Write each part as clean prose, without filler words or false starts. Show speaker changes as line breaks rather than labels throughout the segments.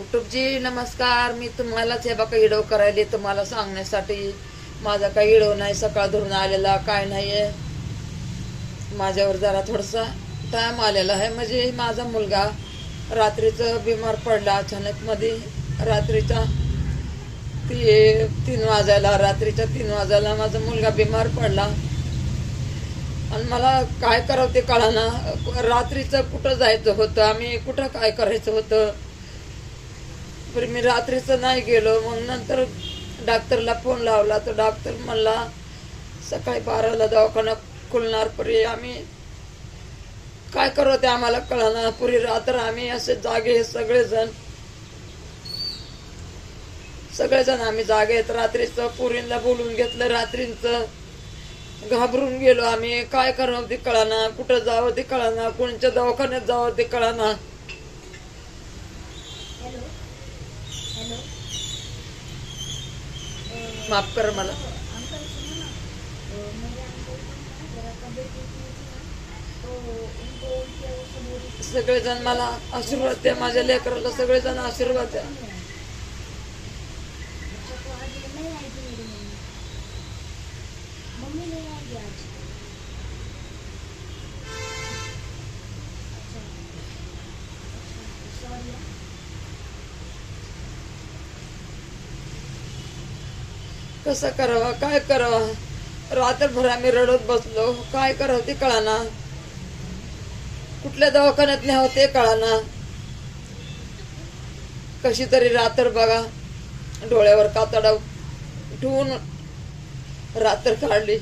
युट्यूबजी नमस्कार. मी तुम्हालाच हे बघा व्हिडिओ करायले तुम्हाला सांगण्यासाठी. माझा काही व्हिडिओ नाही सकाळ धरून आलेला काय नाहीये. माझ्यावर जरा थोडासा टाइम आलेला आहे. म्हणजे माझा मुलगा रात्रीचं बिमार पडला अचानक मध्ये. रात्रीच्या 3 वाजायला माझा मुलगा बिमार पडला आणि मला काय करावं ते कळाना. रात्रीचं कुठं जायचं होतं, आम्ही कुठं काय करायचं होतं. पण मी रात्रीचं नाही गेलो. मग नंतर डॉक्टरला फोन लावला तर डॉक्टर म्हणला सकाळी 12ला दवाखाना खुलणार. परी आम्ही काय करू ते आम्हाला कळना. पुरी रात्र आम्ही असे जागे सगळेजण आम्ही जागे आहेत. रात्रीचं पुरींना बोलून घेतलं. रात्रीचं घाबरून गेलो आम्ही. काय करावं ते कळाना, कुठं जावं ते कळाना, कोणत्या दवाखान्यात जावं ते कळाना. माफ कर मला. सगळेजण मला आशीर्वाद द्या. माझ्या लेकराला सगळेजण आशीर्वाद द्या. कसं करावं, काय करावं. रात्रभर आम्ही रडत बसलो. काय करावं ते कळाना, कुठल्या दवाखान्यात न्यावं ते कळाना. कशी तरी रात्र बघा डोळ्यावर कातडा ठेवून रात्र काढली.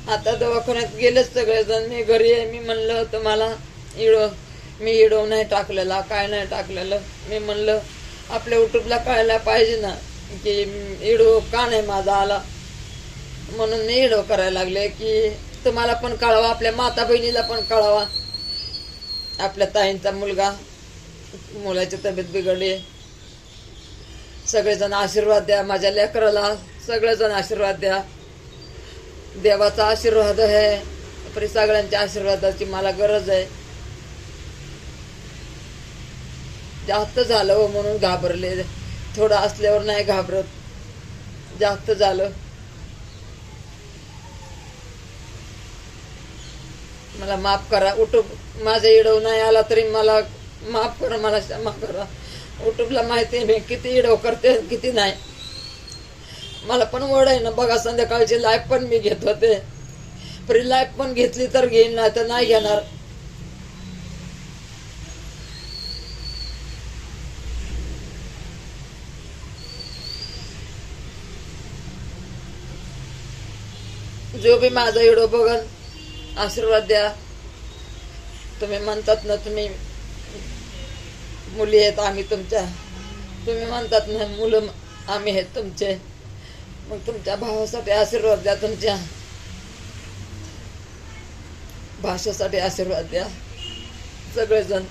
आता दवाखान्यात गेलेच सगळेजण. मी घरी आहे. मी म्हणलं होतं मला मी इडो नाही टाकलेला, काय नाही टाकलेलं. मी म्हणलं आपल्या युट्यूबला कळायला पाहिजे ना की इडो का नाही माझा आला. म्हणून मी इडो करायला लागले की तुम्हाला पण कळावा, आपल्या माता बहिणीला पण कळावा. आपल्या ताईंचा मुलाची तब्येत बिघडली. सगळेजण आशीर्वाद द्या माझ्या लेकराला. सगळेजण आशीर्वाद द्या. देवाचा आशीर्वाद आहे, तरी सगळ्यांच्या आशीर्वादाची मला गरज आहे. जास्त झालं हो म्हणून घाबरले. थोडं असल्यावर नाही घाबरत. जास्त झालं. मला माफ करा. युट्यूब माझा इडव नाही आला तरी मला माफ करा, मला क्षमा करा. युट्यूबला माहिती आहे मी किती इडव करते किती नाही. मला पण ओढ आहे ना बघा. संध्याकाळची लाईफ पण मी घेत होते. पण लाईफ पण घेतली तर घेईन, नाही तर नाही घेणार. जो बी माझा व्हिडिओ बघन आशीर्वाद द्या. तुम्ही म्हणतात ना तुम्ही मुली आहेत आम्ही तुमच्या, तुम्ही म्हणतात ना मुलं आम्ही आहेत तुमचे. मग तुमच्या भावासाठी आशीर्वाद द्या. तुमच्या भाषेसाठी आशीर्वाद द्या सगळेजण.